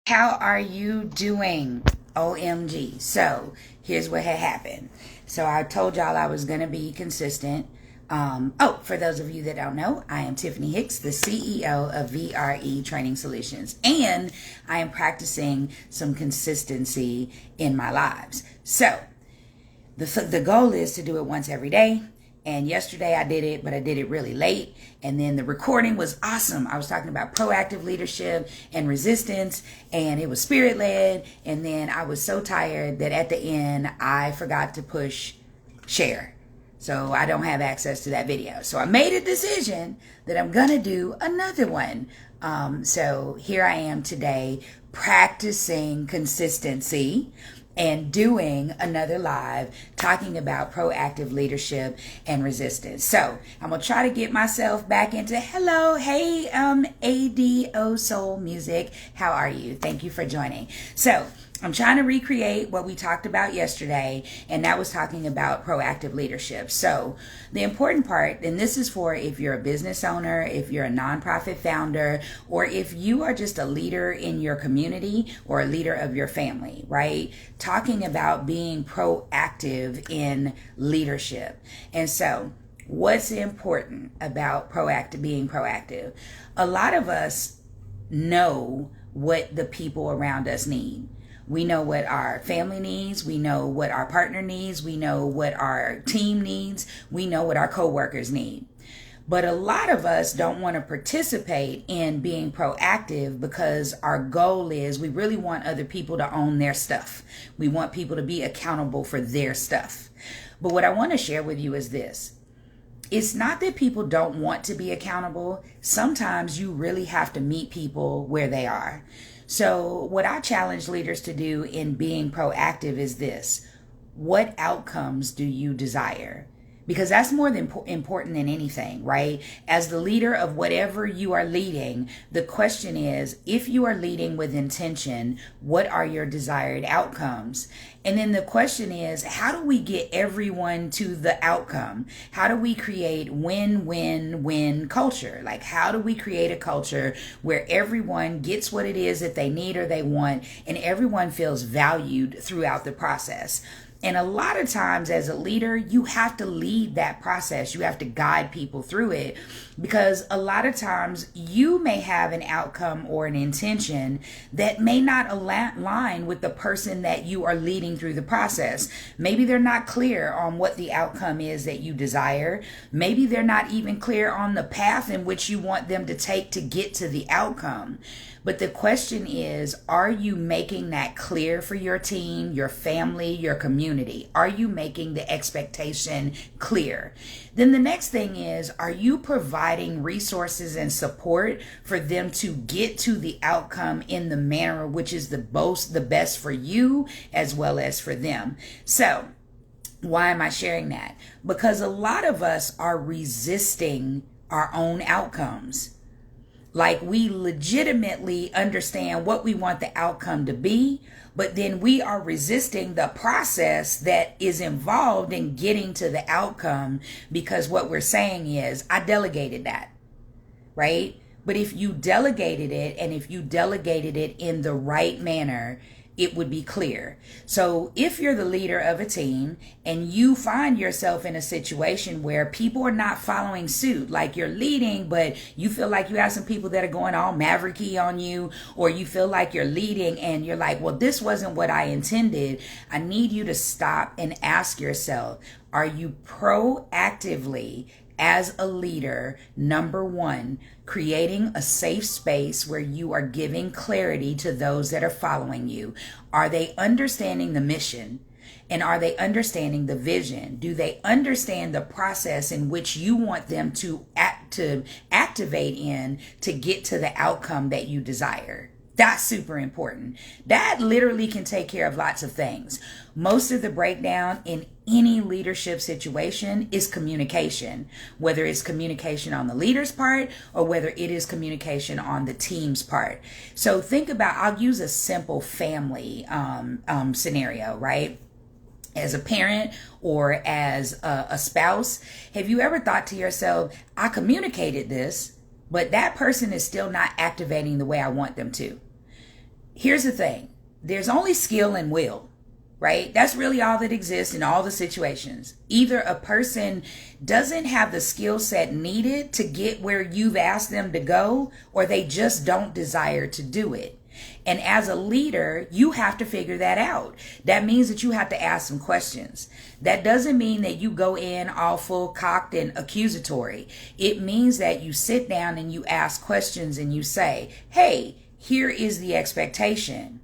How are you doing? OMG. So here's what had happened. So I told y'all I was going to be consistent. For those of you that don't know, I am Tiffany Hicks, the CEO of VRE Training Solutions, and I am practicing some consistency in my lives. So the goal is to do it once every day. And yesterday I did it, but I did it really late. And then the recording was awesome. I was talking about proactive leadership and resistance, and it was spirit led. And then I was so tired that at the end I forgot to push share. So I don't have access to that video. So I made a decision that I'm going to do another one. So here I am today practicing consistency and doing another live talking about proactive leadership and resistance. So I'm gonna try to get myself back into hey, ADO Soul Music. How are you? Thank you for joining. So I'm trying to recreate what we talked about yesterday, and that was talking about proactive leadership. So the important part, and this is for if you're a business owner, if you're a nonprofit founder, or if you are just a leader in your community or a leader of your family, right? Talking about being proactive in leadership. And so what's important about being proactive? A lot of us know what the people around us need. We know what our family needs. We know what our partner needs. We know what our team needs. We know what our coworkers need. But a lot of us don't want to participate in being proactive because our goal is we really want other people to own their stuff. We want people to be accountable for their stuff. But what I want to share with you is this. It's not that people don't want to be accountable. Sometimes you really have to meet people where they are. So what I challenge leaders to do in being proactive is this. What outcomes do you desire? Because that's more than important than anything, right? As the leader of whatever you are leading, the question is, if you are leading with intention, what are your desired outcomes? And then the question is, how do we get everyone to the outcome? How do we create win-win-win culture? Like, how do we create a culture where everyone gets what it is that they need or they want, and everyone feels valued throughout the process? And a lot of times as a leader, you have to lead that process. You have to guide people through it because a lot of times you may have an outcome or an intention that may not align with the person that you are leading through the process. Maybe they're not clear on what the outcome is that you desire. Maybe they're not even clear on the path in which you want them to take to get to the outcome. But the question is, are you making that clear for your team, your family, your community? Are you making the expectation clear? Then the next thing is, are you providing resources and support for them to get to the outcome in the manner which is the best for you as well as for them? So why am I sharing that? Because a lot of us are resisting our own outcomes. Like, we legitimately understand what we want the outcome to be, but then we are resisting the process that is involved in getting to the outcome because what we're saying is, I delegated that, right? But if you delegated it, and if you delegated it in the right manner, it would be clear. So if you're the leader of a team and you find yourself in a situation where people are not following suit, like you're leading, but you feel like you have some people that are going all mavericky on you, or you feel like you're leading and you're like, well, this wasn't what I intended. I need you to stop and ask yourself, are you proactively as a leader, number one, creating a safe space where you are giving clarity to those that are following you? Are they understanding the mission? And are they understanding the vision? Do they understand the process in which you want them to activate in to get to the outcome that you desire? That's super important. That literally can take care of lots of things. Most of the breakdown in any leadership situation is communication, whether it's communication on the leader's part or whether it is communication on the team's part. So think about, I'll use a simple family scenario, right? As a parent or as a spouse, have you ever thought to yourself, I communicated this, but that person is still not activating the way I want them to? here's the thing. There's only skill and will, right? That's really all that exists in all the situations. Either a person doesn't have the skill set needed to get where you've asked them to go, or they just don't desire to do it. And as a leader, you have to figure that out. That means that you have to ask some questions. That doesn't mean that you go in all full cocked and accusatory. It means that you sit down and you ask questions and you say, hey, here is the expectation.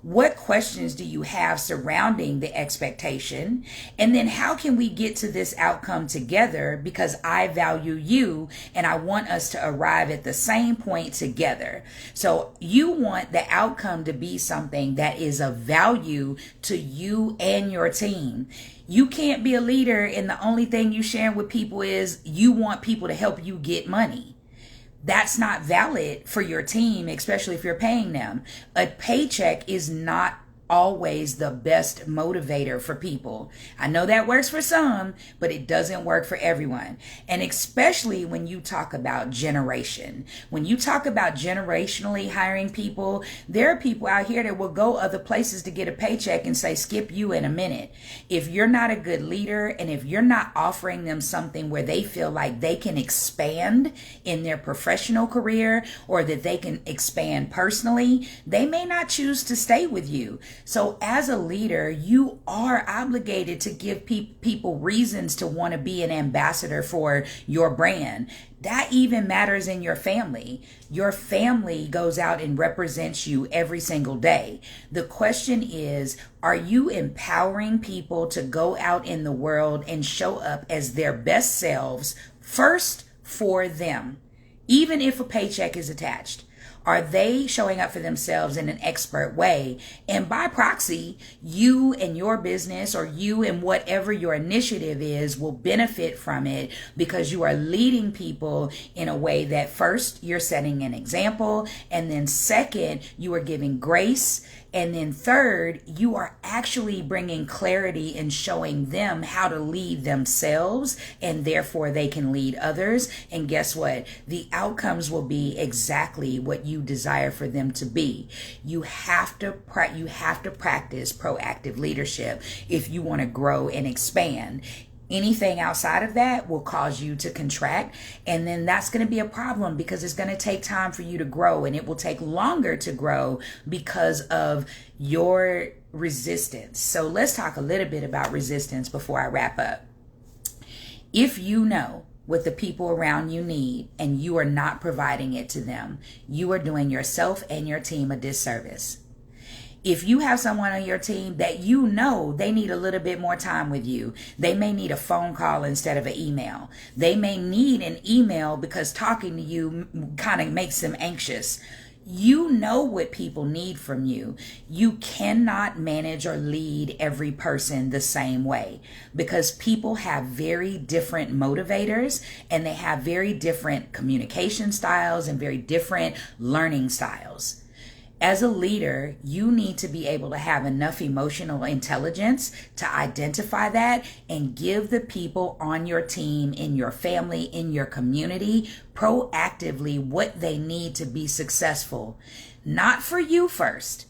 What questions do you have surrounding the expectation? And then how can we get to this outcome together? Because I value you and I want us to arrive at the same point together. So you want the outcome to be something that is of value to you and your team. You can't be a leader and the only thing you share with people is you want people to help you get money. That's not valid for your team, especially if you're paying them. A paycheck is not always the best motivator for people. I know that works for some, but it doesn't work for everyone. And especially when you talk about generation. When you talk about generationally hiring people, there are people out here that will go other places to get a paycheck and say, skip you in a minute. If you're not a good leader and if you're not offering them something where they feel like they can expand in their professional career or that they can expand personally, they may not choose to stay with you. So as a leader, you are obligated to give people reasons to want to be an ambassador for your brand. That even matters in your family. Your family goes out and represents you every single day. The question is, are you empowering people to go out in the world and show up as their best selves first for them, even if a paycheck is attached? Are they showing up for themselves in an expert way? And by proxy, you and your business or you and whatever your initiative is will benefit from it because you are leading people in a way that first, you're setting an example. And then second, you are giving grace. And then third, you are actually bringing clarity and showing them how to lead themselves, and therefore they can lead others. And guess what? The outcomes will be exactly what you desire for them to be. You have to practice proactive leadership if you want to grow and expand. Anything outside of that will cause you to contract, and then that's going to be a problem because it's going to take time for you to grow, and it will take longer to grow because of your resistance. So let's talk a little bit about resistance before I wrap up. If you know what the people around you need and you are not providing it to them, you are doing yourself and your team a disservice. If you have someone on your team that you know they need a little bit more time with you, they may need a phone call instead of an email. They may need an email because talking to you kind of makes them anxious. You know what people need from you. You cannot manage or lead every person the same way because people have very different motivators and they have very different communication styles and very different learning styles. As a leader, you need to be able to have enough emotional intelligence to identify that and give the people on your team, in your family, in your community, proactively what they need to be successful. Not for you first,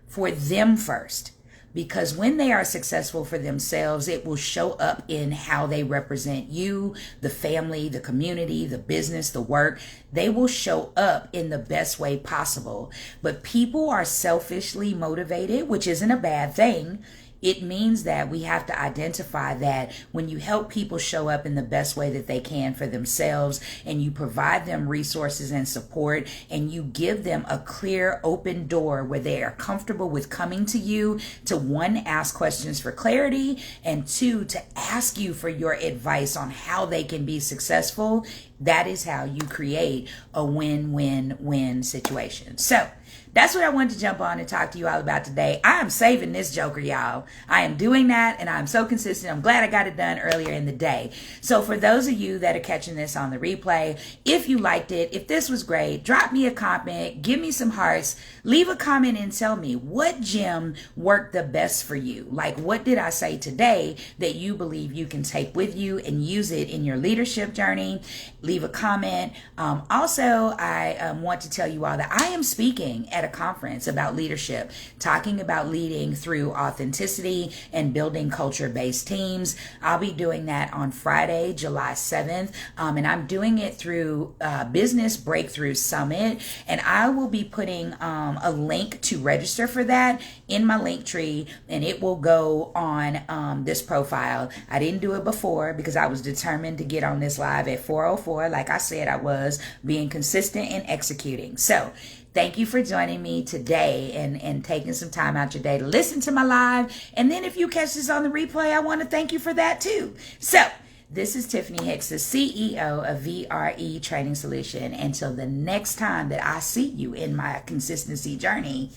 for them first. Because when they are successful for themselves, it will show up in how they represent you, the family, the community, the business, the work. They will show up in the best way possible. But people are selfishly motivated, which isn't a bad thing. It means that we have to identify that when you help people show up in the best way that they can for themselves and you provide them resources and support and you give them a clear open door where they are comfortable with coming to you to one, ask questions for clarity, and two, to ask you for your advice on how they can be successful, that is how you create a win-win-win situation. So that's what I wanted to jump on and talk to you all about today. I am saving this joker, y'all. I am doing that, and I'm so consistent. I'm glad I got it done earlier in the day. So for those of you that are catching this on the replay, if you liked it, if this was great, drop me a comment, give me some hearts, leave a comment and tell me what gem worked the best for you. Like, what did I say today that you believe you can take with you and use it in your leadership journey? Leave a comment. Also, I want to tell you all that I am speaking at a conference about leadership, talking about leading through authenticity and building culture-based teams. I'll be doing that on Friday, July 7th, and I'm doing it through Business Breakthrough Summit, and I will be putting a link to register for that in my link tree, and it will go on this profile. I didn't do it before because I was determined to get on this live at 4:04, like I said I was, being consistent and executing. So thank you for joining me today and taking some time out your day to listen to my live. And then if you catch this on the replay, I want to thank you for that too. So this is Tiffany Hicks, the CEO of VRE Training Solution. Until the next time that I see you in my consistency journey,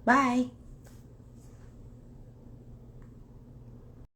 bye.